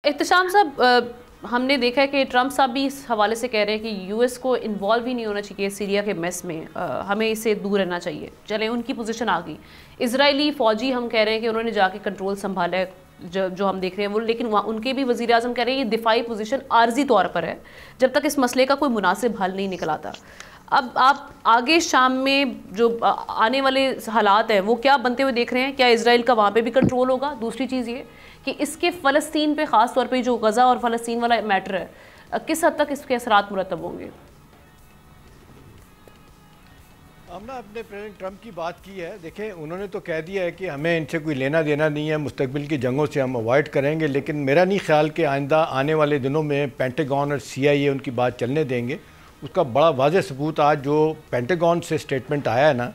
احتشام صاحب، ہم نے دیکھا ہے کہ ٹرمپ صاحب بھی اس حوالے سے کہہ رہے ہیں کہ یو ایس کو انوالو ہی نہیں ہونا چاہیے سیریا کے میس میں، ہمیں اس سے دور رہنا چاہیے. چلیں ان کی پوزیشن آ گئی. اسرائیلی فوجی ہم کہہ رہے ہیں کہ انہوں نے جا کے کنٹرول سنبھالا ہے جو ہم دیکھ رہے ہیں وہ، لیکن ان کے بھی وزیر اعظم کہہ رہے ہیں یہ دفاعی پوزیشن عارضی طور پر ہے جب تک اس مسئلے کا کوئی مناسب حل نہیں نکل آتا. اب آپ آگے شام میں جو آنے والے حالات ہیں وہ کیا بنتے ہوئے دیکھ رہے ہیں؟ کیا اسرائیل کا وہاں پہ بھی کنٹرول ہوگا؟ دوسری چیز یہ کہ اس کے فلسطین پہ خاص طور پہ جو غزہ اور فلسطین والا میٹر ہے، کس حد تک اس کے اثرات مرتب ہوں گے؟ ہم نے اپنے پریزیڈنٹ ٹرمپ کی بات کی ہے. دیکھیں انہوں نے تو کہہ دیا ہے کہ ہمیں ان سے کوئی لینا دینا نہیں ہے، مستقبل کی جنگوں سے ہم اوائڈ کریں گے، لیکن میرا نہیں خیال کہ آئندہ آنے والے دنوں میں پینٹاگون اور CIA ان کی بات چلنے دیں گے. اس کا بڑا واضح ثبوت آج جو پینٹاگون سے سٹیٹمنٹ آیا ہے نا،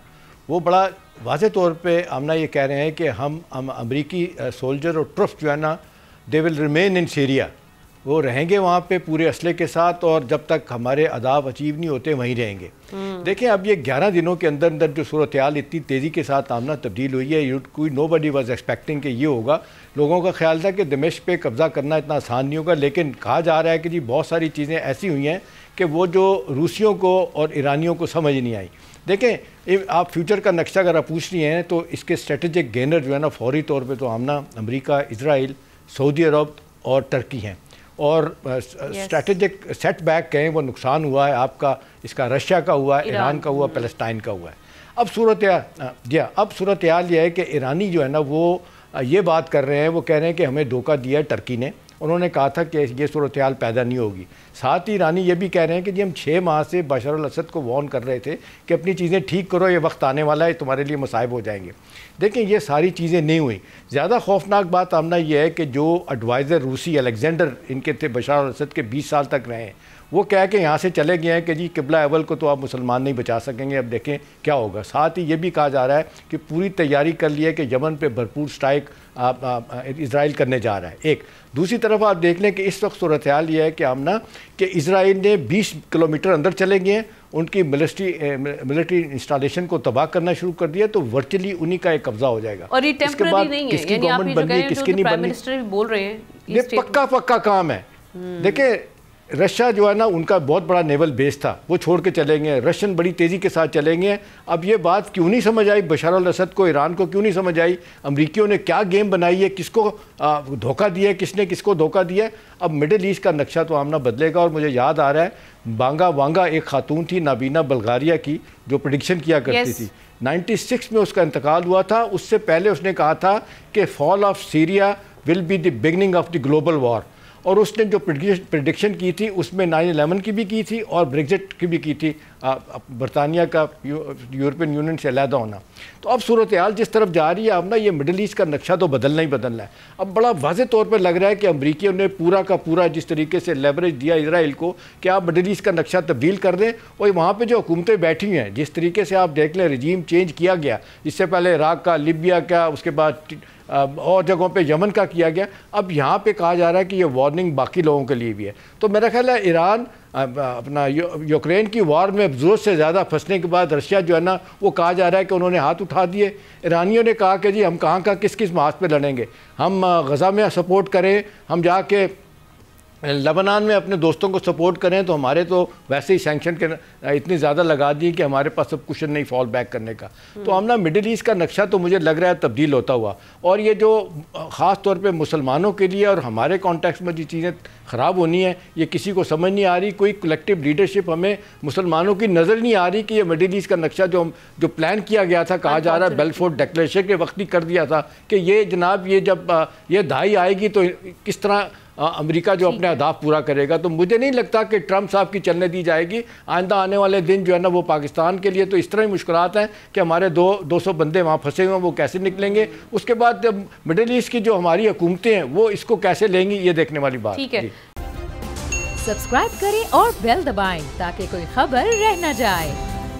وہ بڑا واضح طور پہ آمنا یہ کہہ رہے ہیں کہ ہم امریکی سولجر اور ٹروپس جو ہے نا دے ول ریمین ان سیریا، وہ رہیں گے وہاں پہ پورے اسلحے کے ساتھ، اور جب تک ہمارے اہداف اچیو نہیں ہوتے وہیں رہیں گے. دیکھیں اب یہ 11 دنوں کے اندر اندر جو صورتحال اتنی تیزی کے ساتھ آمنا تبدیل ہوئی ہے، کوئی نو بڈی واز ایکسپیکٹنگ کہ یہ ہوگا. لوگوں کا خیال تھا کہ دمشق پہ قبضہ کرنا اتنا آسان نہیں ہوگا، لیکن کہا جا رہا ہے کہ جی بہت ساری چیزیں ایسی ہوئی ہیں کہ وہ جو روسیوں کو اور ایرانیوں کو سمجھ نہیں آئی. دیکھیں آپ فیوچر کا نقشہ اگر آپ پوچھ رہی ہیں تو اس کے اسٹریٹجک گینر جو ہے نا فوری طور پہ تو آمنا امریکہ، اسرائیل، سعودی عرب اور ترکی ہیں، اور اسٹریٹجک سیٹ بیک کہیں وہ نقصان ہوا ہے آپ کا، اس کا رشیا کا ہوا ہے، ایران کا ہوا، پیلسٹائن کا ہوا ہے. اب صورتحال یہ ہے کہ ایرانی جو ہے نا وہ یہ بات کر رہے ہیں، وہ کہہ رہے ہیں کہ ہمیں دھوکہ دیا ہے ٹرکی نے. انہوں نے کہا تھا کہ یہ صورتحال پیدا نہیں ہوگی. ساتھ ہی ایرانی یہ بھی کہہ رہے ہیں کہ جی ہم 6 ماہ سے بشار الاسد کو وارن کر رہے تھے کہ اپنی چیزیں ٹھیک کرو، یہ وقت آنے والا ہے تمہارے لیے مصائب ہو جائیں گے. دیکھیں یہ ساری چیزیں نہیں ہوئیں. زیادہ خوفناک بات آمنا یہ ہے کہ جو ایڈوائزر روسی الیگزینڈر ان کے تھے بشار الاسد کے 20 سال تک رہے ہیں، وہ کہہ کے یہاں سے چلے گئے ہیں کہ جی قبلہ اول کو تو آپ مسلمان نہیں بچا سکیں گے، اب دیکھیں کیا ہوگا. ساتھ ہی یہ بھی کہا جا رہا ہے کہ پوری تیاری کر لی ہے کہ یمن پہ بھرپور سٹرائک اسرائیل کرنے جا رہا ہے. ایک دوسری طرف آپ دیکھ لیں کہ اس وقت صورتحال یہ ہے کہ آمنا کہ اسرائیل نے 20 کلومیٹر اندر چلے گئے ہیں، ان کی ملٹری انسٹالیشن کو تباہ کرنا شروع کر دیا، تو ورچولی انہی کا ایک قبضہ ہو جائے گا. اور یہ ٹیمپرری نہیں ہے، یعنی آپ یہ جو کہہ رہے ہیں جو پرائم منسٹر بھی بول رہے ہیں یہ پکا کام ہے. دیکھیں رشیا جو ہے نا ان کا بہت بڑا نیول بیس تھا، وہ چھوڑ کے چلے گئے ہیں، رشین بڑی تیزی کے ساتھ چلے گئے ہیں. اب یہ بات کیوں نہیں سمجھ آئی بشار الاسد کو، ایران کو کیوں نہیں سمجھ آئی؟ امریکیوں نے کیا گیم بنائی ہے، کس کو دھوکہ دیا ہے، کس نے کس کو دھوکہ دیا ہے؟ اب مڈل ایسٹ کا نقشہ تو آمنا بدلے گا. اور مجھے یاد آ رہا ہے بانگا وانگا ایک خاتون تھی نابینا بلغاریہ کی جو پریڈکشن کیا کرتی تھی، 96 میں اس کا انتقال ہوا تھا. اس سے پہلے اس نے کہا تھا کہ fall of Syria will be the beginning of the global war, اور اس نے جو پریڈکشن کی تھی اس میں 9/11 کی بھی کی تھی اور بریگزٹ کی بھی کی تھی، برطانیہ کا یورپین یونین سے علیحدہ ہونا. تو اب صورتحال جس طرف جا رہی ہے اب نا یہ مڈل ایسٹ کا نقشہ تو بدلنا ہی بدلنا ہے. اب بڑا واضح طور پر لگ رہا ہے کہ امریکیوں نے پورا کا پورا جس طریقے سے لیوریج دیا اسرائیل کو کہ آپ مڈل ایسٹ کا نقشہ تبدیل کر دیں، اور وہاں پہ جو حکومتیں بیٹھی ہوئی ہیں جس طریقے سے آپ دیکھ لیں رجیم چینج کیا گیا، اس سے پہلے عراق کا، لیبیا کا، اس کے بعد اور جگہوں پہ یمن کا کیا گیا، اب یہاں پہ کہا جا رہا ہے کہ یہ وارننگ باقی لوگوں کے لیے بھی ہے. تو میرا خیال ہے ایران اپنا یوکرین کی وار میں ضرورت سے زیادہ پھنسنے کے بعد رشیا جو ہے نا وہ کہا جا رہا ہے کہ انہوں نے ہاتھ اٹھا دیے. ایرانیوں نے کہا کہ جی ہم کہاں کا کس محاذ پہ لڑیں گے، ہم غزہ میں سپورٹ کریں، ہم جا کے لبنان میں اپنے دوستوں کو سپورٹ کریں، تو ہمارے تو ویسے ہی سینکشن کے اتنی زیادہ لگا دی کہ ہمارے پاس اب کشن نہیں فال بیک کرنے کا. تو ہم نا مڈل ایسٹ کا نقشہ تو مجھے لگ رہا ہے تبدیل ہوتا ہوا، اور یہ جو خاص طور پہ مسلمانوں کے لیے اور ہمارے کانٹیکس میں جو چیزیں خراب ہونی ہیں یہ کسی کو سمجھ نہیں آ رہی. کوئی کلیکٹیو لیڈرشپ ہمیں مسلمانوں کی نظر نہیں آ رہی کہ یہ مڈل ایسٹ کا نقشہ جو پلان کیا گیا تھا، کہا جا رہا ہے بیلفورٹ ڈکلیریشن کے وقت ہی کر دیا تھا کہ یہ جناب یہ جب یہ دہائی آئے گی تو کس طرح امریکہ جو اپنے اہداف پورا کرے گا. تو مجھے نہیں لگتا کہ ٹرمپ صاحب کی چلنے دی جائے گی. آئندہ آنے والے دن جو ہے نا وہ پاکستان کے لیے تو اس طرح ہی مشکلات ہیں کہ ہمارے 200 بندے وہاں پھنسے ہوئے ہیں، وہ کیسے نکلیں گے. اس کے بعد مڈل ایسٹ کی جو ہماری حکومتیں ہیں وہ اس کو کیسے لیں گی، یہ دیکھنے والی بات. ٹھیک ہے، سبسکرائب کریں اور بیل دبائیں تاکہ کوئی خبر رہ نہ جائے.